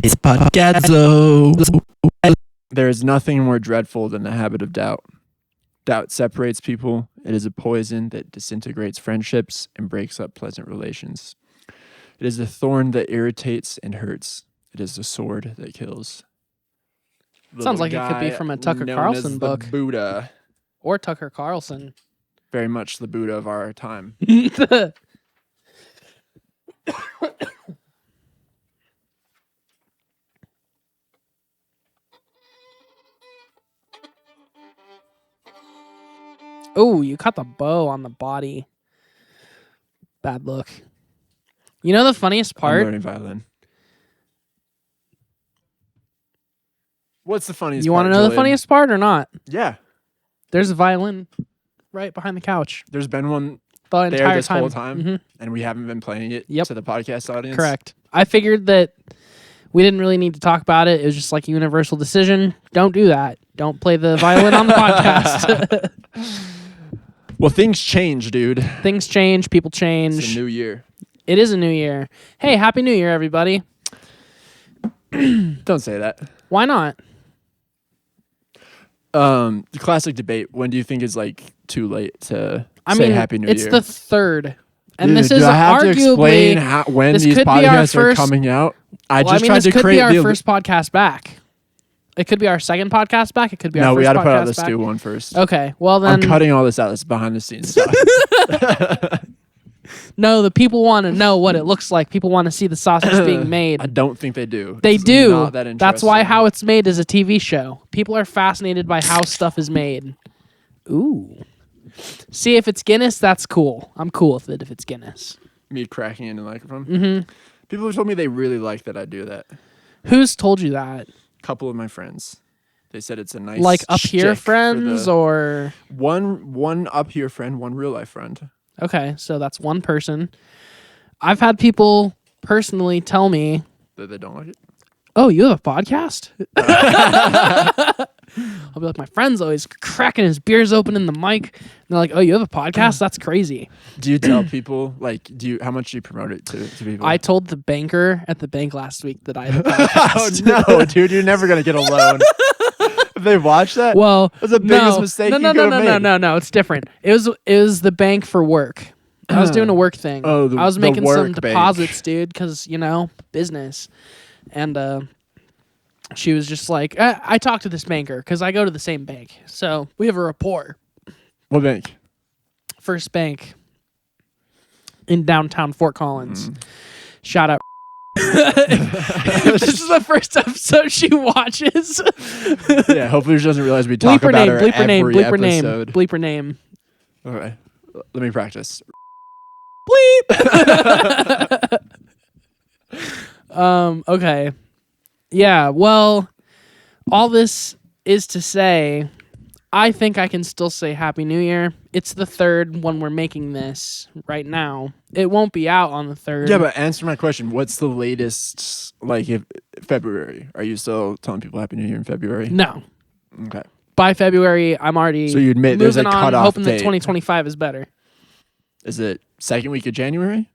It's podcadzo. There is nothing more dreadful than the habit of doubt. Doubt separates people. It is a poison that disintegrates friendships and breaks up pleasant relations. It is a thorn that irritates and hurts. It is a sword that kills. Sounds like it could be from a Tucker Carlson book. The Buddha. Or Tucker Carlson. Very much the Buddha of our time. Oh, you cut the bow on the body. Bad look. You know the funniest I'm part? learning violin. What's the funniest You part, want to know the Julian? funniest part or not? Yeah. There's a violin right behind the couch There's been one the there entire this time. whole time, Mhm. and we haven't been playing it Yep. to the podcast audience. Correct. I figured that we didn't really need to talk about it. It was just like a universal decision. Don't do that. Don't play the violin on the podcast. Well, things change, dude. Things change. People It's change. a new year. It is a new year. Hey, Happy New Year, everybody. Don't say that. Why not? The classic debate. When do you think is like too late to I say mean, Happy New it's Year? the 3rd. And Dude, this do is I have to explain arguably... when this these could be our podcasts are first- coming out? This tried to could create be our the first podcast back. It could be our second podcast back. It could be our No, first we got to podcast put out the back. stew one first. Okay, well then... I'm cutting all this out. It's behind the scenes stuff. No, the people want to know what it looks like. People want to see the sausage being made. I don't think they do. They It's do. Not that That's why interesting. How It's Made is a TV show. People are fascinated by how stuff is made. Ooh. See, if it's Guinness, that's cool. I'm cool with it if it's Guinness. Me cracking into the microphone. Mm-hmm. People have told me they really like that I do that. Who's told you that? A couple of my friends. They said it's a nice Like up here shtick for friends the- or... one up here friend, one real life friend. Okay, so that's one person. I've had people personally tell me, That they don't like it. oh, you have a podcast? I'll be like, my friend's always cracking his beers open in the mic. And they're like, oh, you have a podcast? That's crazy. Do you tell people how much do you promote it to people? I told the banker at the bank last week that I had a Oh podcast. no, dude, you're never gonna get a loan. If they watch that, Well, that's the biggest mistake no, you no, could no, have no, made. no, no. It's different. It was the bank for work. I was doing a work thing. Oh, I was the making some work bank. deposits, dude, because business. And she was just like, I talked to this banker because I go to the same bank, so we have a rapport. What bank? First Bank in downtown Fort Collins. Shout out. If this is the first episode she watches. Yeah, hopefully she doesn't realize we talk Bleep her about name, her bleep her name, every bleep her name, episode. bleep her name. All right, let me practice. Bleep. Okay. Yeah, well, all this is to say, I think I can still say Happy New Year. It's the 3rd when we're making this right now. It won't be out on the 3rd. Yeah, but answer my question. What's the latest, if February? Are you still telling people Happy New Year in February? No. Okay. By February, I'm already So you admit there's a moving on, cutoff hoping that date. 2025 is better. Is it second week of January?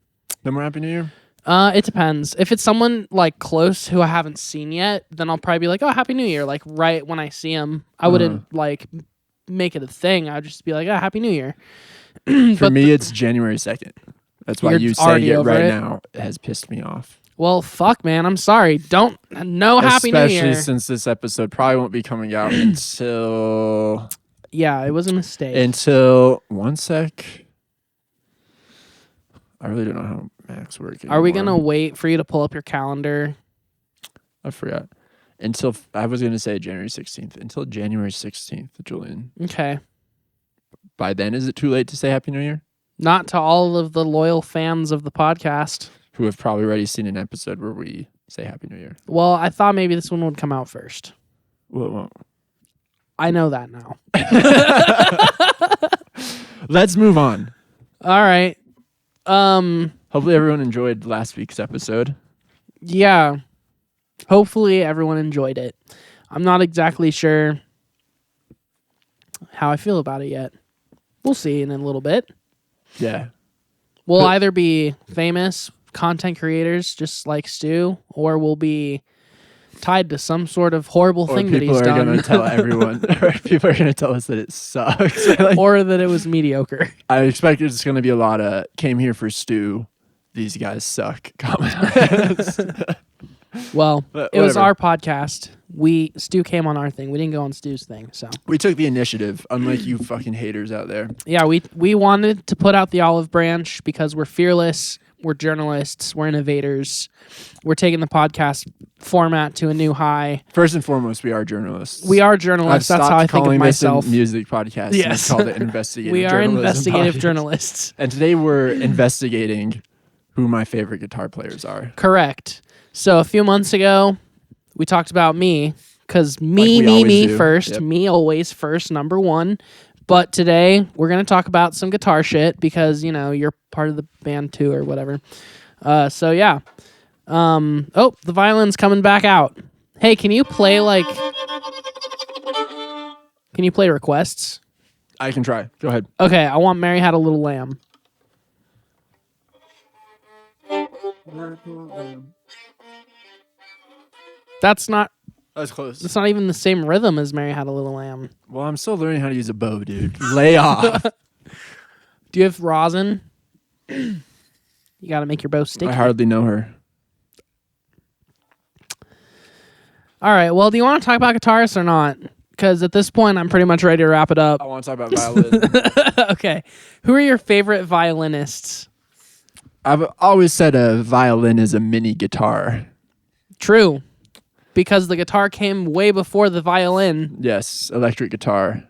Then we're Happy New Year? It depends. If it's someone close who I haven't seen yet, then I'll probably be like, "Oh, Happy New Year!" Right when I see them. I wouldn't make it a thing. I'd just be like, "Oh, Happy New Year." For me, it's January 2nd. That's why You're you saying already it over right it? now has pissed me off. Well, fuck, man. I'm sorry. Don't Happy New Year. Especially since this episode probably won't be coming out until Yeah, it was a mistake. one sec. I really don't know how Mac's working. Are we gonna wait for you to pull up your calendar? I forgot. I was gonna say January 16th. Until January 16th, Julian. Okay. By then, is it too late to say Happy New Year? Not to all of the loyal fans of the podcast. Who have probably already seen an episode where we say Happy New Year. Well, I thought maybe this one would come out first. Well, it won't. I know that now. Let's move on. All right. Hopefully everyone enjoyed last week's episode. Yeah. Hopefully everyone enjoyed it. I'm not exactly sure how I feel about it yet. We'll see in a little bit. Yeah. We'll either be famous content creators just like Stu, or we'll be tied to some sort of horrible Or thing that people he's are done. going to tell everyone. Or people are going to tell us that it sucks. Or that it was mediocre. I expect it's going to be a lot of came here for stew. These guys suck comments. Well, But it was whatever. our podcast. Stu came on our thing. We didn't go on Stu's thing. So We took the initiative, unlike you fucking haters out there. yeah, we wanted to put out the olive branch because we're fearless. We're journalists. We're innovators. We're taking the podcast format to a new high. First and foremost, we are journalists. We are journalists. I've That's how I stopped think of calling this a myself. music podcast. Yes. And called it investigative We are journalism investigative podcast. journalists. And today we're investigating who my favorite guitar players are. Correct. So a few months ago, we talked about me because we always me do. first. Yep. Me always first, number one. But today we're going to talk about some guitar shit because, you're part of the band too or whatever. So yeah. The violin's coming back out. Hey, can you play requests? I can try. Go ahead. Okay, I want Mary Had a Little Lamb. That's not That's close. It's not even the same rhythm as Mary Had a Little Lamb. Well, I'm still learning how to use a bow, dude. Lay off. Do you have rosin? You got to make your bow sticky. I hardly know her. All right. Well, do you want to talk about guitarists or not? Because at this point, I'm pretty much ready to wrap it up. I want to talk about violin. Okay. Who are your favorite violinists? I've always said a violin is a mini guitar. True. Because the guitar came way before the violin. Yes, electric guitar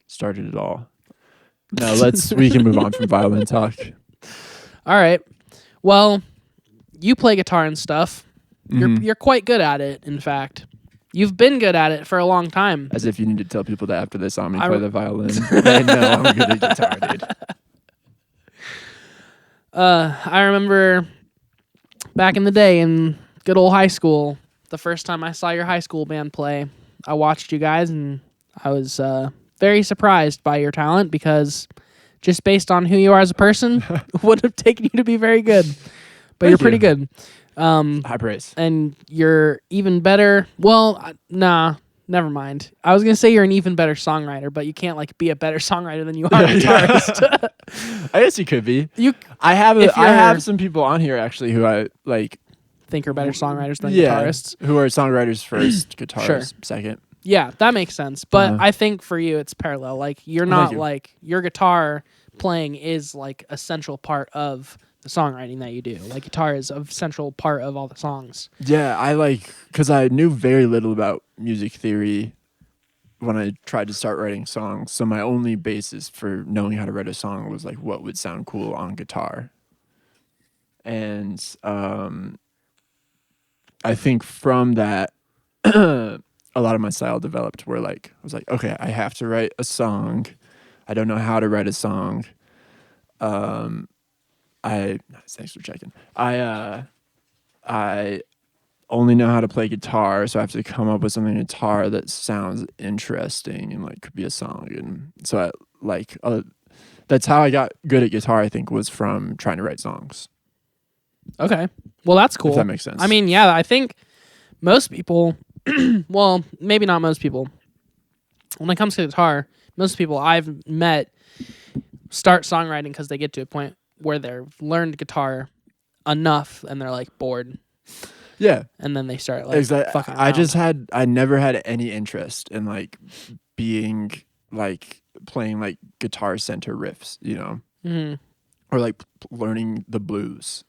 started it all. No, we can move on from violin talk. All right. Well, you play guitar and stuff. You're quite good at it, in fact. You've been good at it for a long time. As if you need to tell people that after they saw me play the violin. They know I'm good at guitar, dude. I remember back in the day in good old high school, the first time I saw your high school band play, I watched you guys and I was very surprised by your talent because just based on who you are as a person, would have taken you to be very good. But you're pretty good. High praise. And you're even better. Well, nah, never mind. I was going to say you're an even better songwriter, but you can't be a better songwriter than you are a guitarist. I guess you could be. I if have some people on here actually who I think are better songwriters than yeah, guitarists. who are songwriters first, guitars Sure. second. Yeah, that makes sense. But I think for you, it's parallel. You're not your guitar playing is a central part of the songwriting that you do. Guitar is a central part of all the songs. Yeah, because I knew very little about music theory when I tried to start writing songs. So my only basis for knowing how to write a song was what would sound cool on guitar. And I think from that, a lot of my style developed where I was okay, I have to write a song. I don't know how to write a song. Thanks for checking. I only know how to play guitar, so I have to come up with something on guitar that sounds interesting and could be a song. And so that's how I got good at guitar. I think was from trying to write songs. Okay. Well, that's cool. If that makes sense. I mean, yeah, I think most people, well, maybe not most people. When it comes to guitar, most people I've met start songwriting because they get to a point where they've learned guitar enough and they're bored. Yeah. And then they start Exactly. fucking around. I never had any interest in being playing guitar center riffs, Mm-hmm. or learning the blues.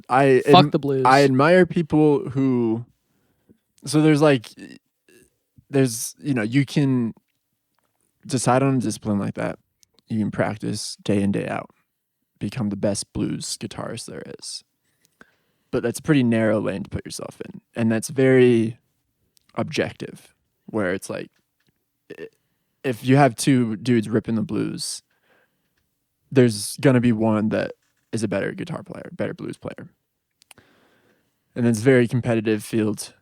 Fuck the blues. I admire people who, so there's you can decide on a discipline like that. You can practice day in, day out, become the best blues guitarist there is. But that's a pretty narrow lane to put yourself in. And that's very objective, where it's if you have two dudes ripping the blues, there's going to be one that is a better guitar player, better blues player. And it's a very competitive field.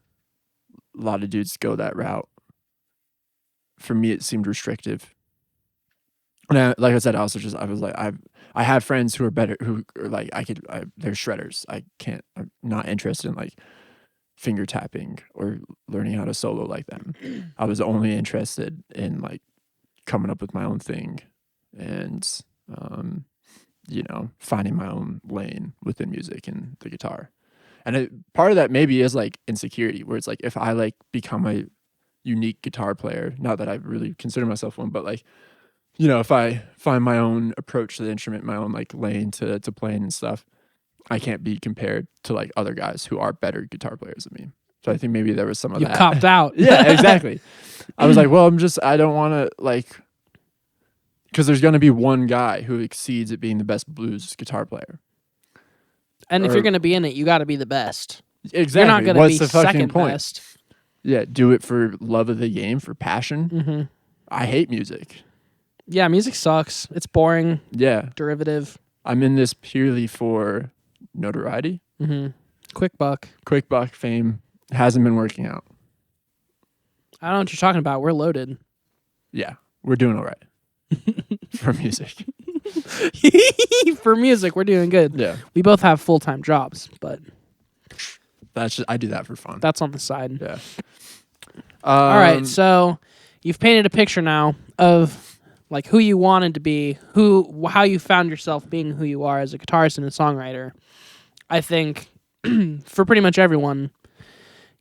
A lot of dudes go that route. For me, it seemed restrictive. And like I said, I was I have friends who are better, who are they're shredders. I'm not interested in finger tapping or learning how to solo like them. I was only interested in like coming up with my own thing and, finding my own lane within music and the guitar. And part of that maybe is like insecurity, where it's like if I like become a unique guitar player, not that I really consider myself one, but like, if I find my own approach to the instrument, my own like lane to playing and stuff, I can't be compared to like other guys who are better guitar players than me. So I think maybe there was some of You that. copped out. Yeah, exactly. I was like, well, I don't want to like, because there's going to be one guy who exceeds at being the best blues guitar player. And if you're going to be in it, you got to be the best. Exactly. You're not going to What's be the fucking second point? best. Yeah, do it for love of the game, for passion. Mm-hmm. I hate music. Yeah, music sucks. It's boring, Yeah. derivative. I'm in this purely for notoriety. Mm-hmm. Quick buck. Quick buck, fame. Hasn't been working out. I don't know what you're talking about. We're loaded. Yeah, we're doing all right for music. For music, we're doing good. Yeah. We both have full-time jobs, but I do that for fun. that's on the side. Yeah. All right, so you've painted a picture now of like who you wanted to be, how you found yourself being who you are as a guitarist and a songwriter. I think for pretty much everyone,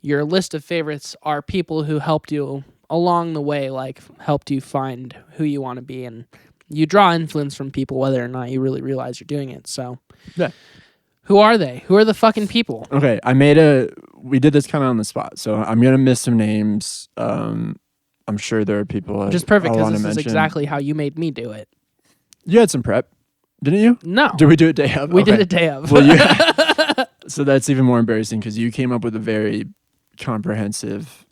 your list of favorites are people who helped you along the way, like helped you find who you want to be, and you draw influence from people whether or not you really realize you're doing it. So Yeah. who are they? Who are the fucking people? Okay, we did this kind of on the spot, so I'm going to miss some names. I'm sure there are people Which is perfect I because wanna this is mention. exactly how you made me do it. You had some prep, didn't you? No. Did we do it day of? We did Okay. it day of. Well, so that's even more embarrassing because you came up with a very comprehensive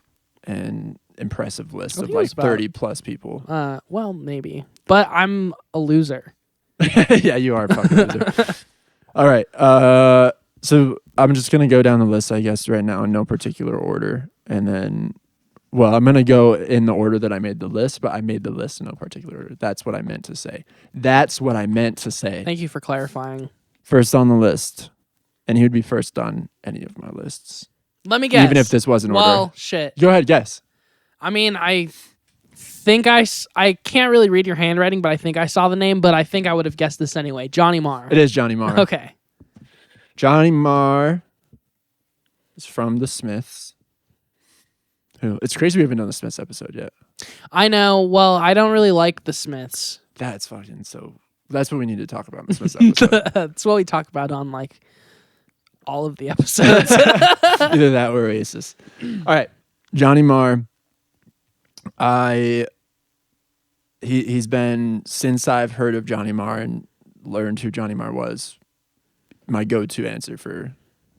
and impressive list I of think it like was about- 30 plus people. Well, maybe. But I'm a loser. Yeah, you are a fucking loser. All right. So I'm just going to go down the list, I guess, right now in no particular order. And then, I'm going to go in the order that I made the list, but I made the list in no particular order. That's what I meant to say. Thank you for clarifying. First on the list. And he would be first on any of my lists. Let me guess. Even if this wasn't order. Well, shit. Go ahead, guess. I mean, I think I can't really read your handwriting, but I think I saw the name, but I think I would have guessed this anyway. Johnny Marr. It is Johnny Marr. Okay. Johnny Marr is from the Smiths. It's crazy we haven't done the Smiths episode yet. I know. Well, I don't really like the Smiths. That's fucking so. That's what we need to talk about in the Smiths episode. That's what we talk about on like all of the episodes. Either that or Oasis. All right, Johnny Marr. He's been, since I've heard of Johnny Marr and learned who Johnny Marr was, my go-to answer for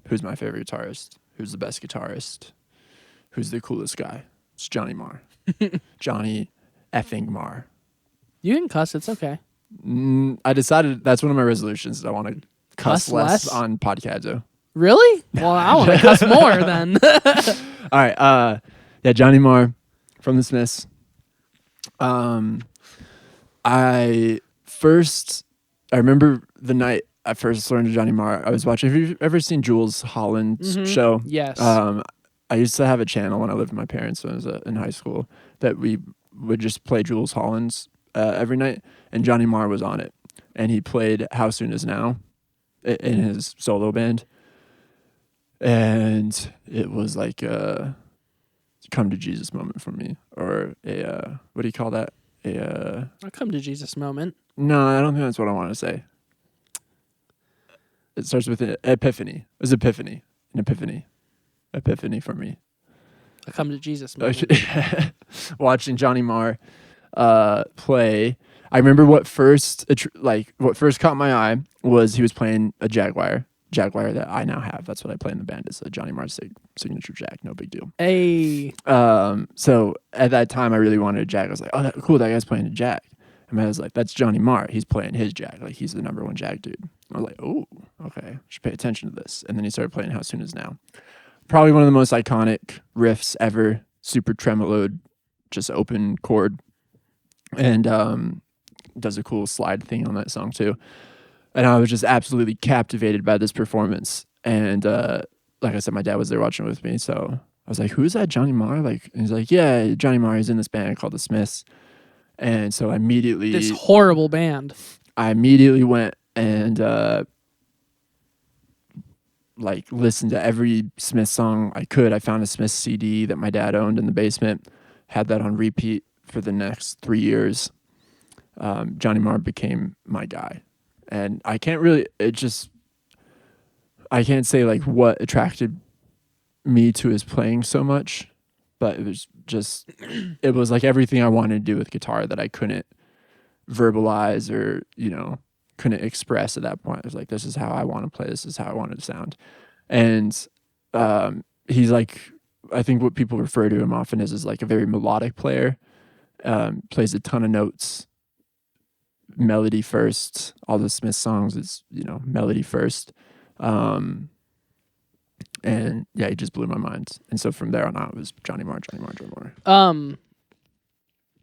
who's my favorite guitarist, who's the best guitarist, who's the coolest guy. It's Johnny Marr. Johnny effing Marr. You can cuss. It's okay. I decided that's one of my resolutions. I want to cuss Cuss less less? on podcadzo. Really? Well, I want to cuss more then. All right. Yeah, Johnny Marr from the Smiths. I remember the night I first learned of Johnny Marr. I was watching. Have you ever seen Jules Holland's show? Yes. I used to have a channel when I lived with my parents when I was in high school that we would just play Jules Holland's every night, and Johnny Marr was on it, and he played "How Soon Is Now" in his solo band, and it was like a come to Jesus moment for me, or a what do you call that? A come to Jesus moment. No, I don't think that's what I want to say. It starts with an epiphany. It was epiphany, an epiphany for me. A come to Jesus moment. Watching Johnny Marr play. I remember what first caught my eye was he was playing a Jaguar that I now have. That's what I play in the band. It's a Johnny Marr signature Jag. No big deal. Hey. So at that time, I really wanted a Jag. I was like, oh, cool. That guy's playing a Jag. And I was like, that's Johnny Marr. He's playing his Jag. Like, he's the number one Jag dude. I was like, oh, okay. Should pay attention to this. And then he started playing How Soon Is Now. Probably one of the most iconic riffs ever. Super tremoloed, just open chord. And does a cool slide thing on that song too. And I was just absolutely captivated by this performance. And like I said, my dad was there watching with me. So I was like, who's that Johnny Marr? Like, and he's like, yeah, Johnny Marr is in this band called the Smiths. And so This horrible band. I immediately went and like listened to every Smith song I could. I found a Smith CD that my dad owned in the basement, had that on repeat for the next 3 years. Johnny Marr became my guy. And I can't say like what attracted me to his playing so much, but it was like everything I wanted to do with guitar that I couldn't verbalize or, couldn't express at that point. I was like, this is how I want to play. This is how I want it to sound. And he's like, I think what people refer to him often is like a very melodic player. Plays a ton of notes, melody first. All the Smith songs is, melody first. And yeah, he just blew my mind. And so from there on out, it was Johnny Marr.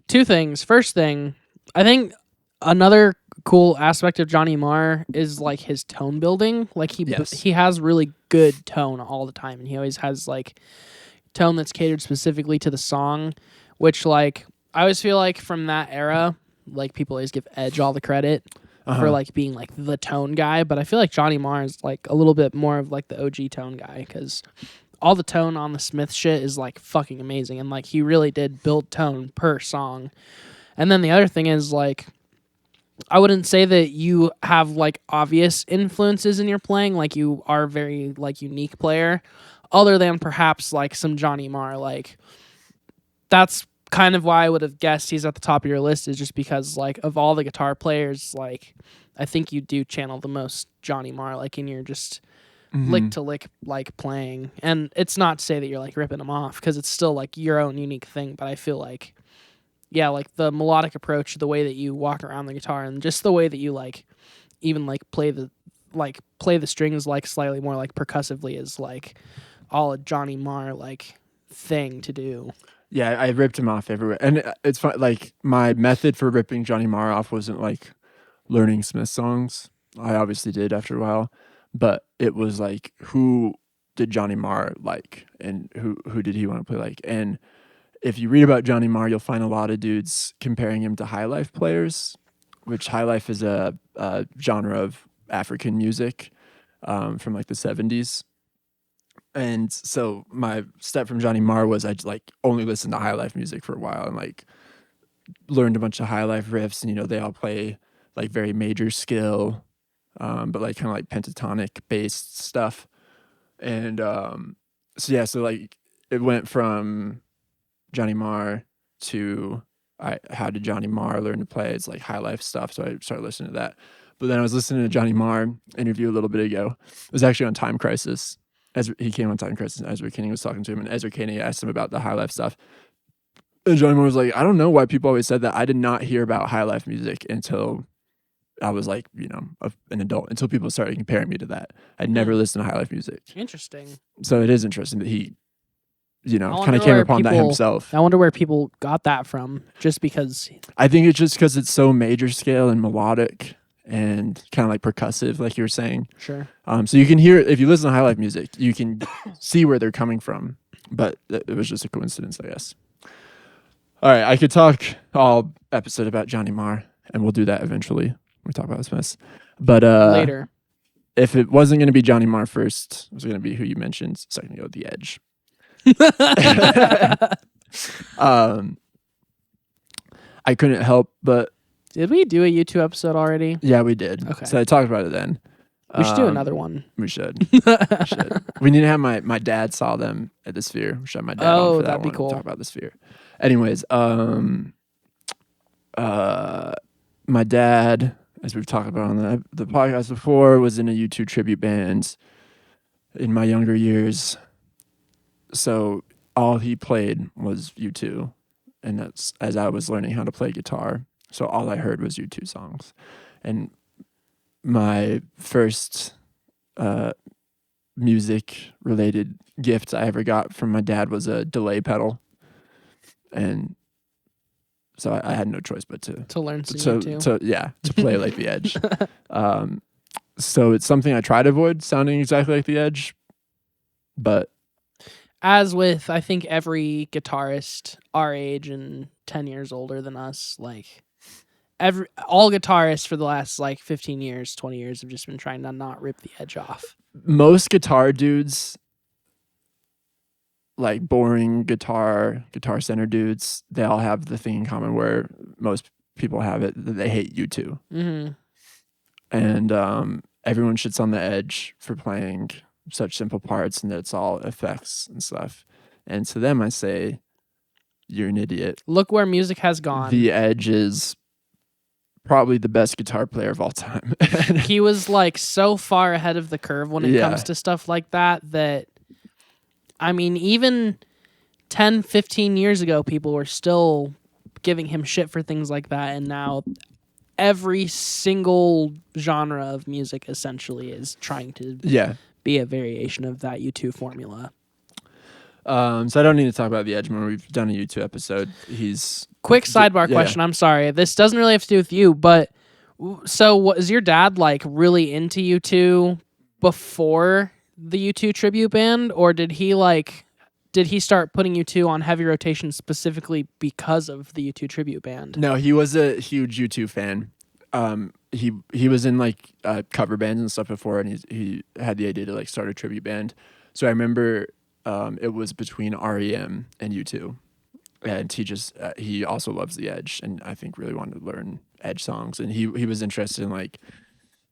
Two things. First thing, I think another cool aspect of Johnny Marr is like his tone building. Like he has really good tone all the time, and he always has like tone that's catered specifically to the song, which like I always feel like from that era, like people always give Edge all the credit for like being like the tone guy, but I feel like Johnny Marr is like a little bit more of like the OG tone guy, because all the tone on the Smith shit is like fucking amazing, and like he really did build tone per song. And then the other thing is like, I wouldn't say that you have like obvious influences in your playing, like you are a very like unique player, other than perhaps like some Johnny Marr. Like that's kind of why I would have guessed he's at the top of your list, is just because like of all the guitar players, like I think you do channel the most Johnny Marr, like in your just lick to lick like playing. And it's not to say that you're like ripping him off, because it's still like your own unique thing, but I feel like, yeah, like the melodic approach, the way that you walk around the guitar, and just the way that you like even like play the strings like slightly more like percussively is like all a Johnny Marr like thing to do. Yeah, I ripped him off everywhere. And it's fun, like my method for ripping Johnny Marr off wasn't like learning Smith songs. I obviously did after a while, but it was like, who did Johnny Marr like, and who did he want to play like? And if you read about Johnny Marr, you'll find a lot of dudes comparing him to high life players, which high life is a genre of African music from like the 70s. And so my step from Johnny Marr was I like only listened to high life music for a while, and like learned a bunch of high life riffs, and they all play like very major skill, but like kind of like pentatonic based stuff. And so like it went from Johnny Marr to how did Johnny Marr learn to play? It's like high life stuff. So I started listening to that. But then I was listening to Johnny Marr interview a little bit ago. It was actually on Time Crisis. He came on Time Crisis, and Ezra Kinney was talking to him, and Ezra Kinney asked him about the high life stuff. And Johnny Marr was like, I don't know why people always said that. I did not hear about high life music until I was like, an adult, until people started comparing me to that. I'd never listened to high life music. Interesting. So it is interesting that he, kind of came upon that himself. I wonder where people got that from, just because. I think it's just because it's so major scale and melodic and kind of like percussive, like you were saying. Sure. So you can hear, if you listen to high life music, you can see where they're coming from, but it was just a coincidence, I guess. All right, I could talk all episode about Johnny Marr, and we'll do that eventually when we talk about the Smiths. But later, if it wasn't going to be Johnny Marr first, it was going to be who you mentioned. So I'm going to go with The Edge. I couldn't help but. Did we do a YouTube episode already? Yeah, we did. Okay. So I talked about it then. We should do another one. We should. We need to have my dad saw them at the Sphere. We should have my dad on for that that'd be one cool. to talk about the Sphere. Anyways, my dad, as we've talked about on the podcast before, was in a U2 tribute band in my younger years. So all he played was U2, and that's as I was learning how to play guitar. So all I heard was U2 songs. And my first music-related gift I ever got from my dad was a delay pedal. And so I had no choice but to learn some U2. To play like The Edge. So it's something I try to avoid, sounding exactly like The Edge. But as with, I think, every guitarist our age and 10 years older than us, like, all guitarists for the last, like, 15 years, 20 years have just been trying to not rip the edge off. most guitar dudes, like boring guitar center dudes, they all have the thing in common where most people have it, that they hate U2. Mm-hmm. And everyone shits on the Edge for playing such simple parts and that it's all effects and stuff. And to them, I say, you're an idiot. Look where music has gone. The Edge is probably the best guitar player of all time. He was like so far ahead of the curve when it comes to stuff like that, I mean, even 10, 15 years ago, people were still giving him shit for things like that. And now every single genre of music essentially is trying to be a variation of that U2 formula. So I don't need to talk about the Edge more. We've done a U2 episode. Quick sidebar question. I'm sorry. This doesn't really have to do with you, but so was your dad like really into U2 before the U2 tribute band, or did he start putting U2 on heavy rotation specifically because of the U2 tribute band? No, he was a huge U2 fan. He was in like cover bands and stuff before, and he had the idea to like start a tribute band. So I remember it was between REM and U2, and he also loves the Edge, and I think really wanted to learn Edge songs, and he was interested in like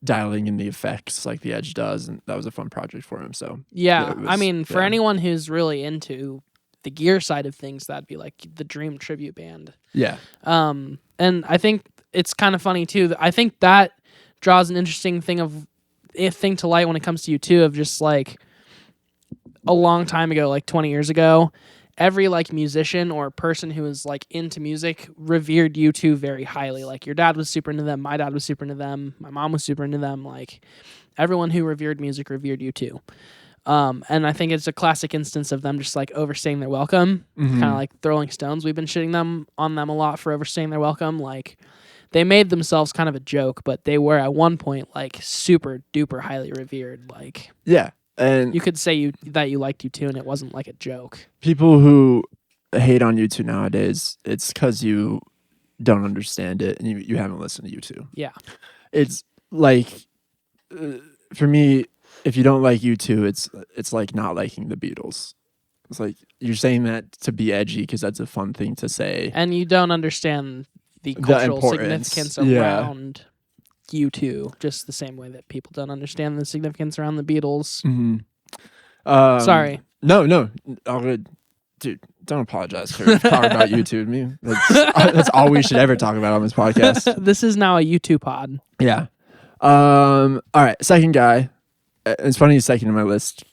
dialing in the effects like the Edge does, and that was a fun project for him. So I mean, for anyone who's really into the gear side of things, that'd be like the dream tribute band. Yeah. And I think it's kind of funny too. I think that draws an interesting thing to light when it comes to U2, of just like a long time ago, like 20 years ago, every like musician or person who was like into music revered U2 very highly. Like your dad was super into them, my dad was super into them, my mom was super into them. Like everyone who revered music revered U2. And I think it's a classic instance of them just like overstaying their welcome, kind of like the Rolling Stones. We've been shitting on them a lot for overstaying their welcome. Like they made themselves kind of a joke, but they were at one point like super duper highly revered. Like and you could say that you liked U2 and it wasn't like a joke. People who hate on U2 nowadays, it's because you don't understand it and you haven't listened to U2. Yeah. It's like, for me, if you don't like U2, it's like not liking the Beatles. It's like you're saying that to be edgy because that's a fun thing to say. And you don't understand the cultural significance around U2, just the same way that people don't understand the significance around the Beatles. Mm-hmm. Sorry. No. Dude, don't apologize for talking about U2 to me. That's all we should ever talk about on this podcast. This is now a U2 pod. Yeah. All right. Second guy. It's funny he's second in my list,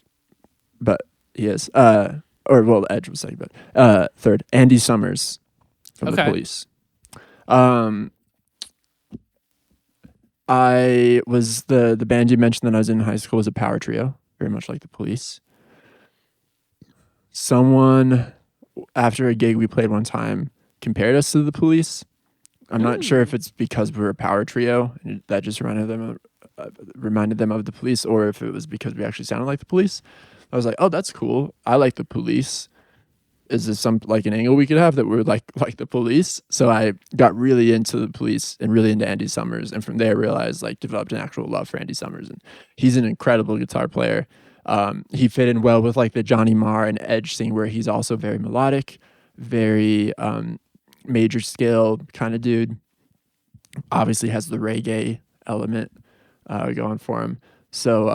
but he is. Edge was second, but third, Andy Summers from the Police. I was the band you mentioned that I was in high school was a power trio, very much like the Police. Someone after a gig we played one time compared us to the Police. I'm not sure if it's because we were a power trio and that just reminded them of the Police, or if it was because we actually sounded like the Police. I was like, oh, that's cool. I like the Police. Is this some like an angle we could have that we're like the Police? So I got really into the Police and really into Andy Summers, and from there I realized developed an actual love for Andy Summers, and he's an incredible guitar player. He fit in well with like the Johnny Marr and Edge thing, where he's also very melodic, very major scale kind of dude. Obviously has the reggae element going for him. So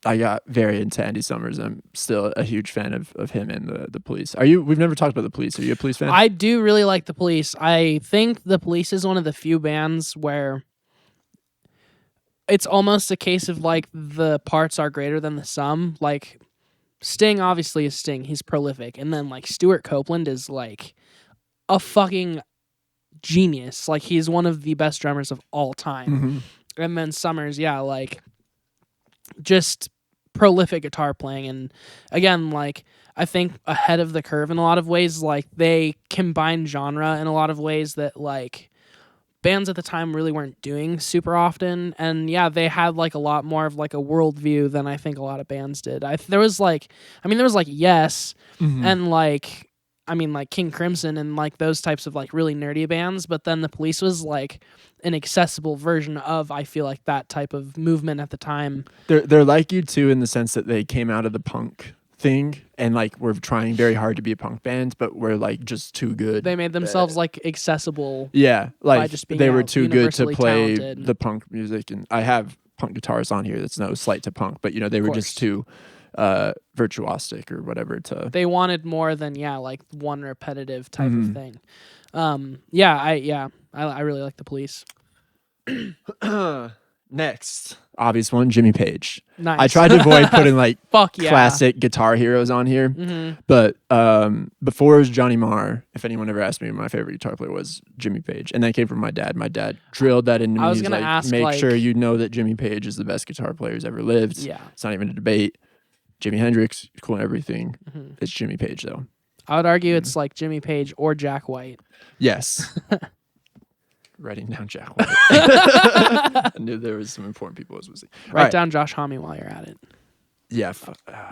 I got very into Andy Summers. I'm still a huge fan of him and the Police. We've never talked about the Police. Are you a Police fan? I do really like the Police. I think the Police is one of the few bands where it's almost a case of like the parts are greater than the sum. Like Sting obviously is Sting. He's prolific. And then like Stuart Copeland is like a fucking genius. Like he's one of the best drummers of all time. Mm-hmm. And then Summers, like just prolific guitar playing. And again, like I think ahead of the curve in a lot of ways. Like they combine genre in a lot of ways that like bands at the time really weren't doing super often, and yeah, they had like a lot more of like a worldview than I think a lot of bands did. There was like Yes, and like King Crimson and like those types of like really nerdy bands, but then the Police was like an accessible version of, I feel like, that type of movement at the time. They're like you too in the sense that they came out of the punk thing and like we're trying very hard to be a punk band, but we're like just too good. They made themselves like accessible. Yeah, like by just being they were too good to universally play talented. the punk music, and I have punk guitars on here. That's no slight to punk, but they were just too virtuosic or whatever to. They wanted more than like one repetitive type of thing. I really like the Police. Next, obvious one, Jimmy Page. Nice. I tried to avoid putting like Fuck yeah. classic guitar heroes on here, but before it was Johnny Marr. If anyone ever asked me, my favorite guitar player was Jimmy Page, and that came from my dad. My dad drilled that into me. I was He's gonna like, ask, make like- sure you know that Jimmy Page is the best guitar player who's ever lived. Yeah. It's not even a debate. Jimi Hendrix, cool and everything. It's Jimmy Page though. I would argue it's like Jimmy Page or Jack White. Yes. Writing down Jack White. I knew there was some important people I was listening. Write down Josh Homme while you're at it. Yeah.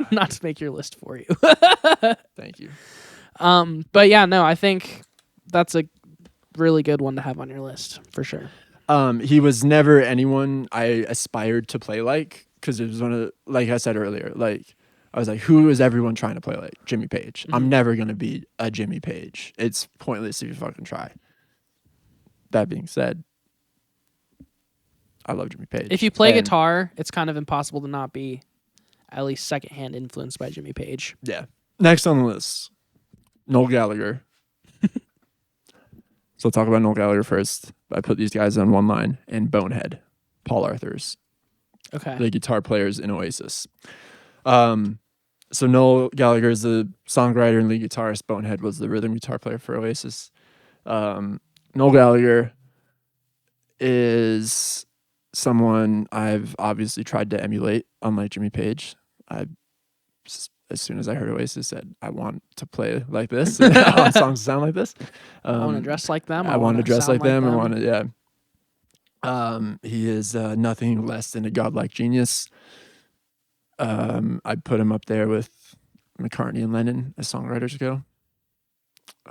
Not to make your list for you. Thank you. But yeah, no, I think that's a really good one to have on your list for sure. He was never anyone I aspired to play like, because it was one of like I said earlier, like I was like, who is everyone trying to play like? Jimmy Page. I'm never gonna be a Jimmy Page. It's pointless if you fucking try. That being said, I love Jimmy Page. If you play guitar, it's kind of impossible to not be at least secondhand influenced by Jimmy Page. Yeah. Next on the list, Noel Gallagher. So I'll talk about Noel Gallagher first. I put these guys on one line, and Bonehead, Paul Arthurs. Okay. The guitar players in Oasis. So Noel Gallagher is the songwriter and lead guitarist. Bonehead was the rhythm guitar player for Oasis. Noel Gallagher is someone I've obviously tried to emulate, unlike Jimmy Page. As soon as I heard Oasis, said, I want to play like this. I want songs to sound like this. I want to dress like them. I want to dress like them. them. I want to, yeah. He is nothing less than a godlike genius. I'd put him up there with McCartney and Lennon as songwriters go.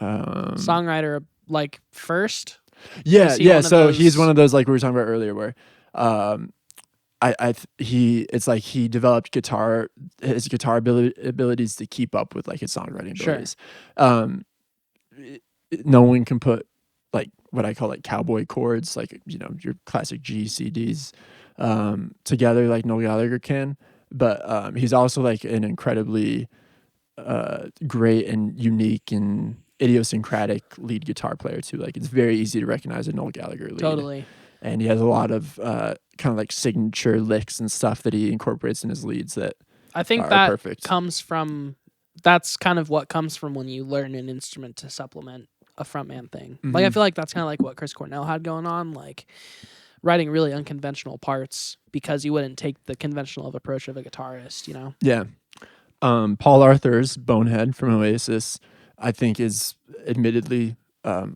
Songwriter, like first? Yeah. So he's one of those like we were talking about earlier, where it's like he developed his guitar abilities to keep up with like his songwriting abilities. No one can put like what I call like cowboy chords, like your classic G, C, Ds, together like Noel Gallagher can. But he's also like an incredibly great and unique and idiosyncratic lead guitar player too. Like it's very easy to recognize a Noel Gallagher lead. Totally. And he has a lot of kind of like signature licks and stuff that he incorporates in his leads that I think are that perfect. That's kind of what comes from when you learn an instrument to supplement a frontman thing. Like I feel like that's kind of like what Chris Cornell had going on, like writing really unconventional parts because you wouldn't take the conventional approach of a guitarist, Yeah. Paul Arthurs, Bonehead from Oasis, I think is admittedly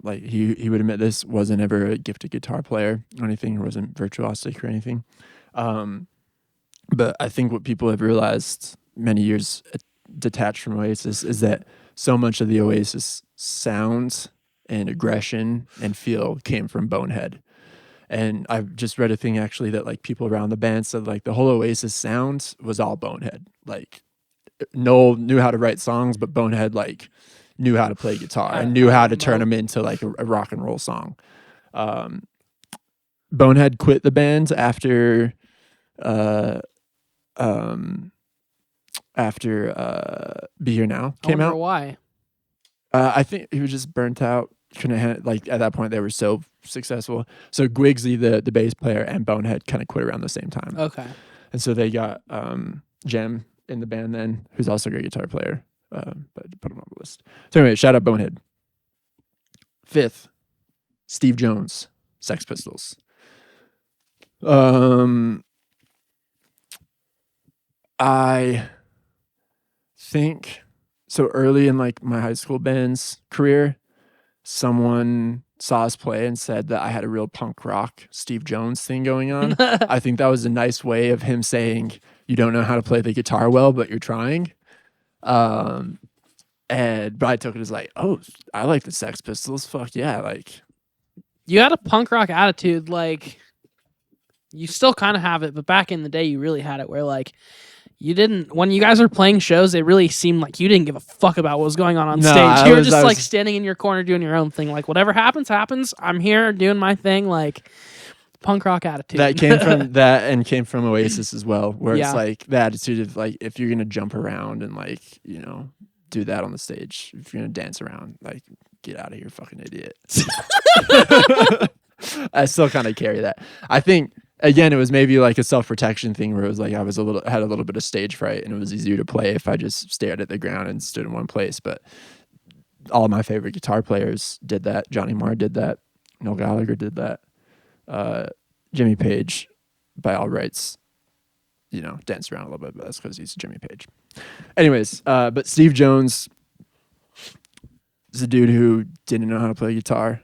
like he would admit this, wasn't ever a gifted guitar player or anything, or wasn't virtuosic or anything. But I think what people have realized many years detached from Oasis is that so much of the Oasis sound and aggression and feel came from Bonehead. And I've just read a thing actually that like people around the band said like the whole Oasis sound was all Bonehead. Like Noel knew how to write songs, but Bonehead like knew how to play guitar and knew how to turn them into like a rock and roll song. Bonehead quit the band after Be Here Now came out. Why? I think he was just burnt out. Couldn't like at that point they were so successful. So Gwigsy, the bass player, and Bonehead kind of quit around the same time. Okay. And so they got Jem in the band then, who's also a great guitar player. But put him on the list. So anyway, shout out Bonehead. Fifth, Steve Jones, Sex Pistols. I think so early in like my high school band's career, someone saw us play and said that I had a real punk rock Steve Jones thing going on. I think that was a nice way of him saying, you don't know how to play the guitar well, but you're trying. But I took it as like, oh, I like the Sex Pistols. Fuck yeah. Like, You had a punk rock attitude, like you still kind of have it, but back in the day, you really had it where like you didn't. When you guys were playing shows, it really seemed like you didn't give a fuck about what was going on No, stage. You were just like standing in your corner doing your own thing. Like whatever happens, happens. I'm here doing my thing. Like punk rock attitude. that came from that and came from Oasis as well, where Yeah. it's like the attitude of like, if you're going to jump around and like, do that on the stage, if you're going to dance around, like, get out of here, fucking idiot. I still kind of carry that. I think, again, it was maybe like a self-protection thing where it was like I had a little bit of stage fright and it was easier to play if I just stared at the ground and stood in one place. But all my favorite guitar players did that. Johnny Marr did that. Noel Gallagher did that. Jimmy Page, by all rights, danced around a little bit, but that's because he's Jimmy Page. Anyways, but Steve Jones is a dude who didn't know how to play guitar,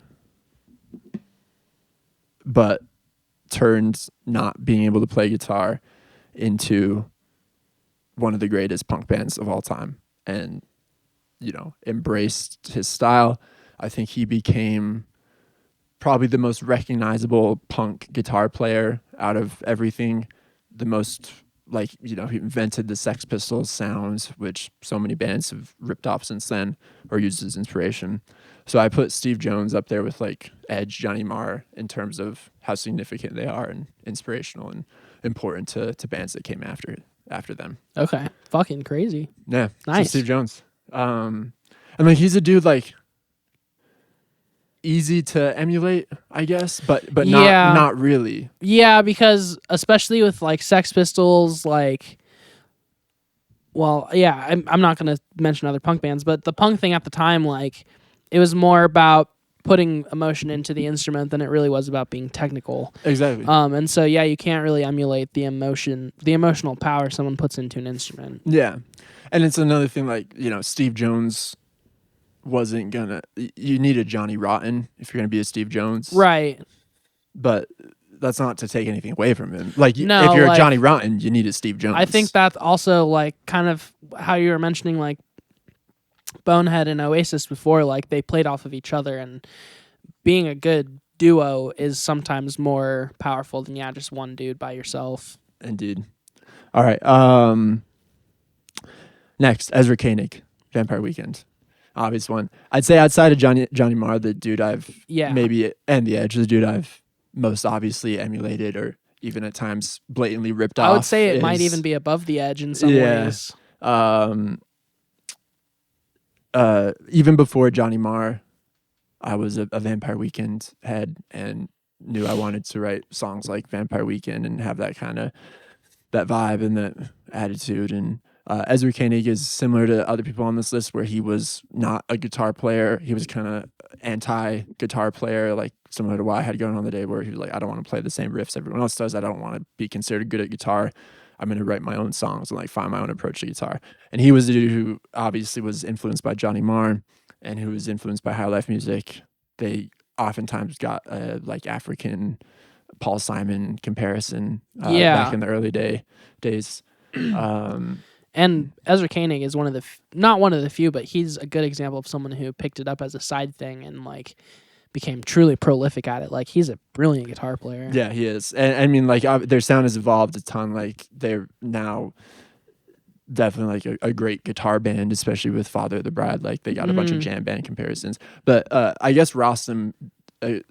but turned not being able to play guitar into one of the greatest punk bands of all time and, embraced his style. I think he became probably the most recognizable punk guitar player out of everything. The most, he invented the Sex Pistols sounds, which so many bands have ripped off since then or used as inspiration. So I put Steve Jones up there with like Edge, Johnny Marr in terms of how significant they are and inspirational and important to bands that came after them. Okay, fucking crazy. Yeah, Nice. So Steve Jones. He's a dude like easy to emulate, I guess, but not really. Yeah, because especially with like Sex Pistols, like, well, yeah, I'm not gonna mention other punk bands, but the punk thing at the time, like, it was more about putting emotion into the instrument than it really was about being technical. Exactly. And so yeah, you can't really emulate the emotional power someone puts into an instrument. Yeah, and it's another thing like Steve Jones wasn't gonna. You need a Johnny Rotten if you're gonna be a Steve Jones, Right? But that's not to take anything away from him. Like, No, if you're like, a Johnny Rotten, you need a Steve Jones. I think that's also like kind of how you were mentioning like Bonehead and Oasis before. Like they played off of each other, and being a good duo is sometimes more powerful than just one dude by yourself. Indeed. All right. Next, Ezra Koenig, Vampire Weekend. Obvious one. I'd say outside of Johnny Marr, the dude I've maybe, and the Edge, the dude I've most obviously emulated or even at times blatantly ripped off. I would say it might even be above the Edge in some ways. Even before Johnny Marr, I was a Vampire Weekend head and knew I wanted to write songs like Vampire Weekend and have that kind of that vibe and that attitude. And Ezra Koenig is similar to other people on this list where he was not a guitar player. He was kind of anti-guitar player, like similar to what I had going on the day where he was like, I don't want to play the same riffs everyone else does. I don't want to be considered good at guitar. I'm going to write my own songs and like find my own approach to guitar. And he was the dude who obviously was influenced by Johnny Marr and who was influenced by high life music. They oftentimes got like African Paul Simon comparison back in the early days. And Ezra Koenig is one of the not one of the few, but he's a good example of someone who picked it up as a side thing and like became truly prolific at it. Like he's a brilliant guitar player. Yeah, he is. And I mean, like their sound has evolved a ton. Like they're now definitely like a great guitar band, especially with Father of the Bride. Like they got a bunch of jam band comparisons. But I guess Rostam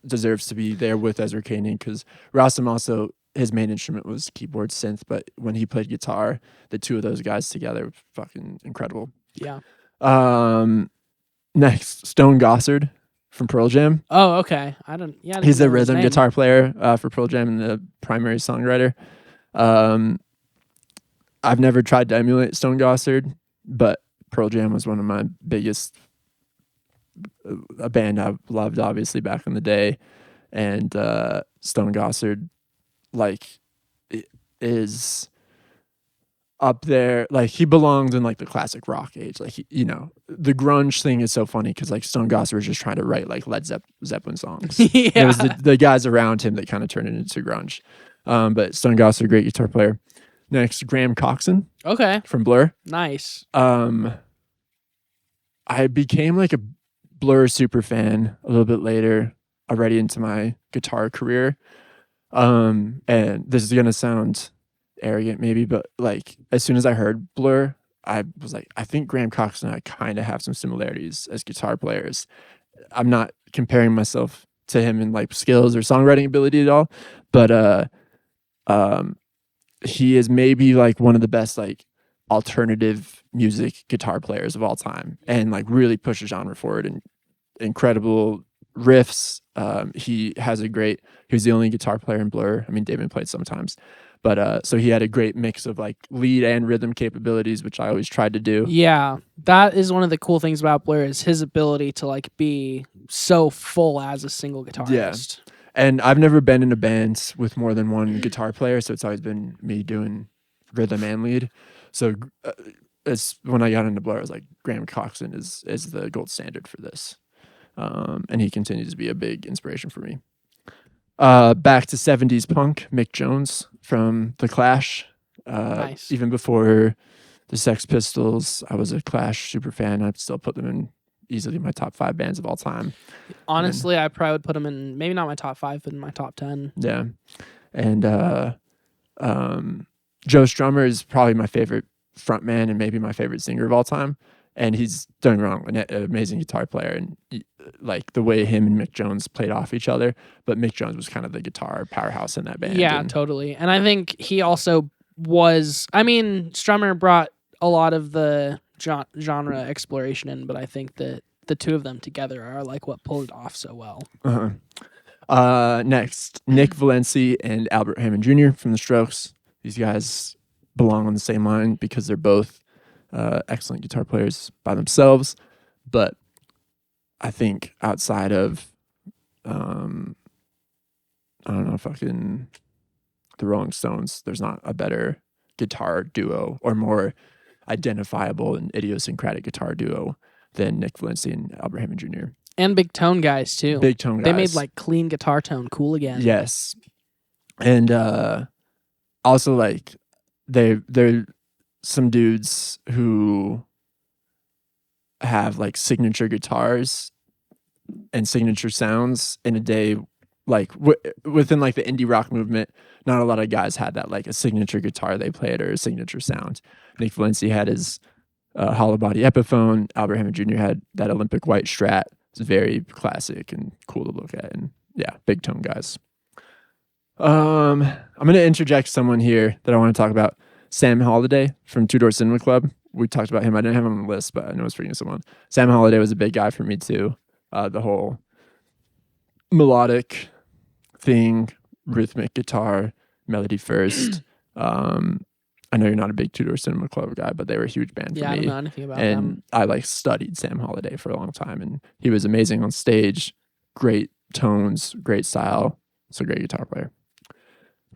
deserves to be there with Ezra Koenig because Rostam also, his main instrument was keyboard synth, but when he played guitar, the two of those guys together were fucking incredible. Yeah. Next, Stone Gossard from Pearl Jam. Oh, okay. He's a rhythm guitar player for Pearl Jam and the primary songwriter. I've never tried to emulate Stone Gossard, but Pearl Jam was one of my biggest, a band I've loved obviously back in the day, and Stone Gossard like is up there. Like he belonged in like the classic rock age. Like the grunge thing is so funny because like Stone Gossard was just trying to write like Zeppelin songs. Yeah. It was the guys around him that kind of turned it into grunge. But Stone Gossard, great guitar player. Next, Graham Coxon Okay. from Blur. Nice. I became like a Blur super fan a little bit later, already into my guitar career. And this is gonna sound arrogant maybe, but like as soon as I heard Blur, I was like, I think Graham Coxon and I kind of have some similarities as guitar players. I'm not comparing myself to him in like skills or songwriting ability at all, but he is maybe like one of the best like alternative music guitar players of all time, and like really push the genre forward and incredible riffs. He was the only guitar player in Blur. I mean, David played sometimes, but so he had a great mix of like lead and rhythm capabilities, which I always tried to do. Yeah, that is one of the cool things about Blur is his ability to like be so full as a single guitarist. And I've never been in a band with more than one guitar player, so it's always been me doing rhythm and lead. So it's when I got into Blur, I was like, Graham Coxon is the gold standard for this, and he continues to be a big inspiration for me. Back to 70s punk, Mick Jones from The Clash. Nice. Even before the Sex Pistols, I was a Clash super fan. I'd still put them in easily my top 5 bands of all time. Honestly, I probably would put him in maybe not my top 5, but in my top 10. Yeah. And Joe Strummer is probably my favorite frontman and maybe my favorite singer of all time. And he's, don't get me wrong, an amazing guitar player, and like the way him and Mick Jones played off each other. But Mick Jones was kind of the guitar powerhouse in that band. Yeah, totally. And I think he also was. I mean, Strummer brought a lot of the genre exploration in, but I think that the two of them together are like what pulled it off so well. Next, Nick Valenci and Albert Hammond Jr. from The Strokes. These guys belong on the same line because they're both excellent guitar players by themselves. But I think outside of, I don't know, fucking the Rolling Stones, there's not a better guitar duo or more identifiable and idiosyncratic guitar duo than Nick Valenci and Albert Hammond Jr. And big tone guys too. Big tone guys. They made like clean guitar tone cool again. Yes. And also like they're some dudes who have like signature guitars and signature sounds in a day, like within like the indie rock movement. Not a lot of guys had that, like a signature guitar they played or a signature sound. Nick Valenci had his hollow body Epiphone. Albert Hammond Jr. had that Olympic white Strat. It's very classic and cool to look at, and yeah, big tone guys. I'm gonna interject someone here that I want to talk about. Sam Holiday from Two Door Cinema Club. We talked about him. I didn't have him on the list, but I know I was forgetting someone. Sam Holiday was a big guy for me too. The whole melodic thing, rhythmic guitar, melody first. I know you're not a big Two Door Cinema Club guy, but they were a huge band for me. I don't know anything about and them. I like studied Sam Holiday for a long time, and he was amazing on stage. Great tones, great style. So great guitar player.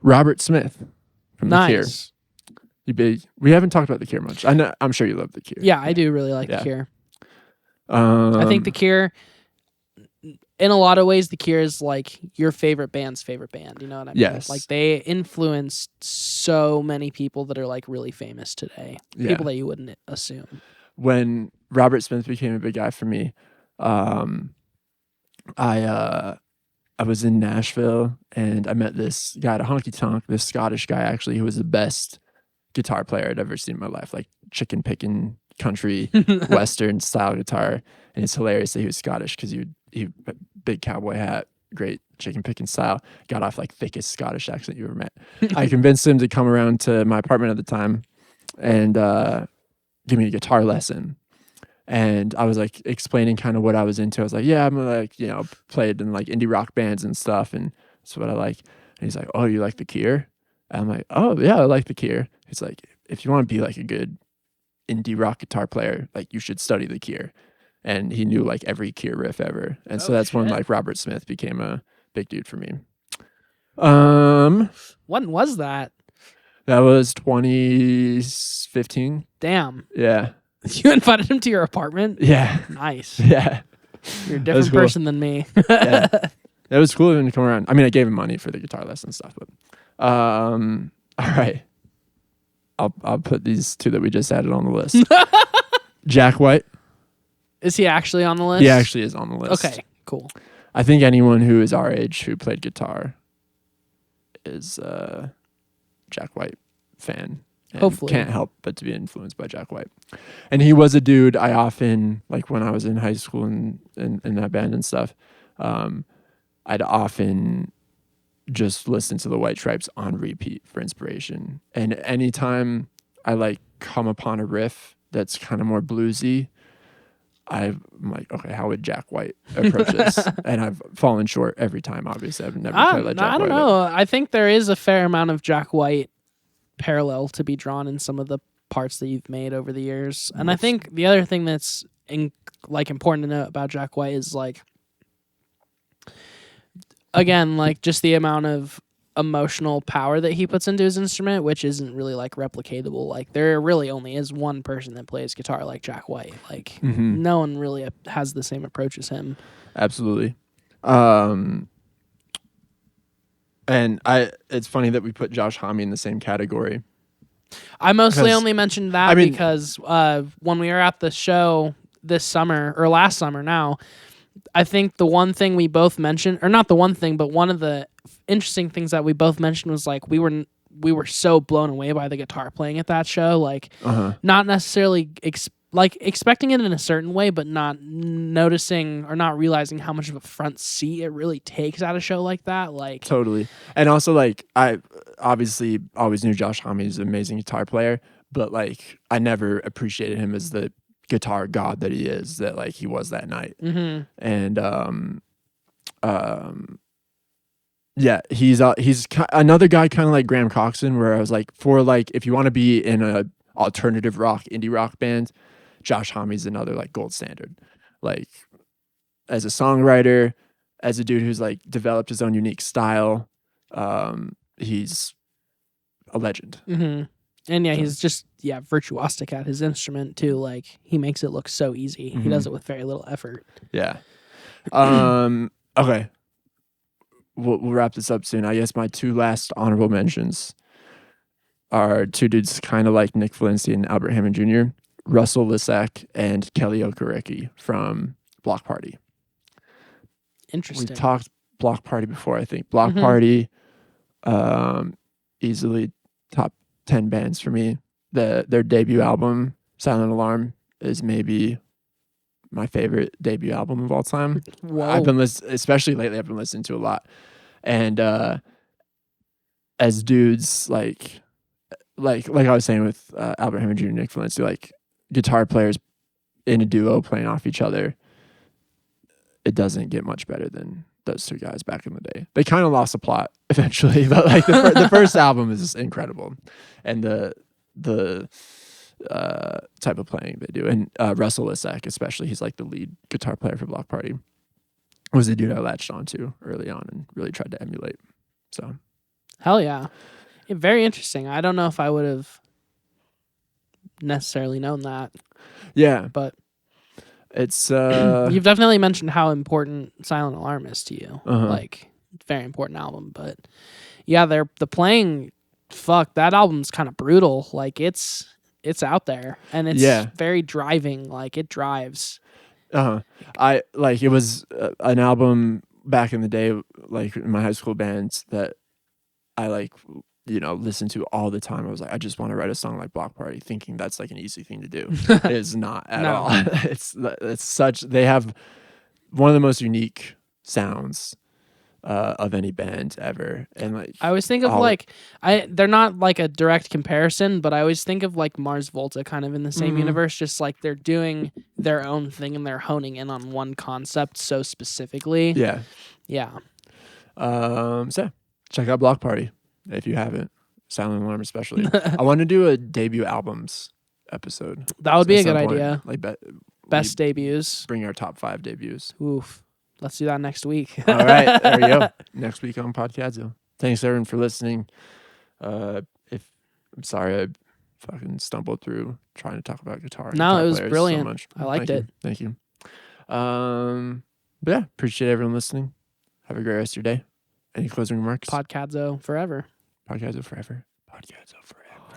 Robert Smith from The Cure. We haven't talked about The Cure much. I'm sure you love The Cure. Yeah, I do really like The Cure. I think The Cure, in a lot of ways, The Cure is like your favorite band's favorite band. You know what I mean? Yes. Like they influenced so many people that are like really famous today. Yeah. People that you wouldn't assume. When Robert Smith became a big guy for me, I was in Nashville and I met this guy at a honky tonk, this Scottish guy actually, who was the best guitar player I'd ever seen in my life, like chicken picking country Western style guitar. And it's hilarious that he was Scottish because he big cowboy hat, great chicken picking style, got off like thickest Scottish accent you ever met. I convinced him to come around to my apartment at the time and give me a guitar lesson. And I was like explaining kind of what I was into. I was like, yeah, I'm like, played in like indie rock bands and stuff, and that's what I like. And he's like, oh, you like The Cure? And I'm like, oh yeah, I like The Cure. He's like, if you want to be like a good indie rock guitar player, like you should study The Cure. And he knew like every Cure riff ever. And so that's when like Robert Smith became a big dude for me. When was that? That was 2015. Damn. Yeah. You invited him to your apartment? Yeah. Nice. Yeah. You're a That was different cool. person than me. Yeah. It was cool of him to come around. I mean, I gave him money for the guitar lesson stuff, but all right. I'll put these two that we just added on the list. Jack White. Is he actually on the list? He actually is on the list. Okay, cool. I think anyone who is our age who played guitar is a Jack White fan. And Hopefully. can't help but to be influenced by Jack White. And he was a dude I often, like when I was in high school and in that band and stuff, I'd often just listen to the White Stripes on repeat for inspiration. And anytime I like come upon a riff that's kind of more bluesy, I'm like, okay, how would Jack White approach this? And I've fallen short every time. Obviously, I've never played like Jack White. I don't know. I think there is a fair amount of Jack White parallel to be drawn in some of the parts that you've made over the years. And I think the other thing that's important to know about Jack White is like, again, like just the amount of emotional power that he puts into his instrument, which isn't really like replicatable. Like there really only is one person that plays guitar like Jack White. Like no one really has the same approach as him. Absolutely. And it's funny that we put Josh Homme in the same category. I mostly only mentioned that because when we were at the show this summer or last summer now, I think the one thing we both mentioned, or not the one thing, but one of the interesting things that we both mentioned was like we were so blown away by the guitar playing at that show, like not necessarily expecting it in a certain way, but not noticing or not realizing how much of a front seat it really takes at a show like that. Like totally. And also like I obviously always knew Josh Homme is an amazing guitar player, but like I never appreciated him as the guitar god that he is, that like he was that night. And yeah, he's another guy kind of like Graham Coxon, where I was like, for like if you want to be in a alternative rock, indie rock band, Josh Homme's another like gold standard. Like as a songwriter, as a dude who's like developed his own unique style, he's a legend. And yeah, he's just virtuosic at his instrument too. Like he makes it look so easy. He does it with very little effort. Yeah. Okay. We'll wrap this up soon. I guess my two last honorable mentions are two dudes kind of like Nick Valencia and Albert Hammond Jr., Russell Lissack and Kelly Okereke from Block Party. Interesting. We talked Block Party before, I think. Block Party, easily top 10 bands for me. Their debut album, Silent Alarm, is maybe my favorite debut album of all time. Whoa. I've been especially lately, I've been listening to a lot. And as dudes, like I was saying with Albert Hammond Jr. and Nick Valencia, like guitar players in a duo playing off each other, it doesn't get much better than those two guys back in the day. They kind of lost the plot eventually, but like the first album is incredible, and the type of playing they do. And Russell Lissack, especially, he's like the lead guitar player for Block Party, was the dude I latched onto early on and really tried to emulate. So, hell yeah. Very interesting. I don't know if I would have necessarily known that. Yeah, but it's you've definitely mentioned how important Silent Alarm is to you. Like, very important album. But yeah, the playing. Fuck, that album's kind of brutal. Like it's out there, and it's very driving. Like it drives. I like it was an album back in the day, like in my high school bands, that I like, listened to all the time. I was like, I just want to write a song like Block Party, thinking that's like an easy thing to do. It is not at all. It's such, they have one of the most unique sounds of any band ever. And like I always think of they're not like a direct comparison, but I always think of like Mars Volta kind of in the same universe, just like they're doing their own thing and they're honing in on one concept so specifically. Yeah. So check out Block Party if you haven't. Silent Alarm especially. I want to do a debut albums episode. That would be a good idea. Like best debuts. Bring our top 5 debuts. Oof. Let's do that next week. All right, there we go. Next week on Podcadzo. Thanks everyone for listening. If I'm sorry I fucking stumbled through trying to talk about guitar. No, guitar it was players brilliant. So much. I liked Thank it. You. Thank you. But yeah, appreciate everyone listening. Have a great rest of your day. Any closing remarks? Podcadzo forever. Podcadzo forever. Podcadzo forever.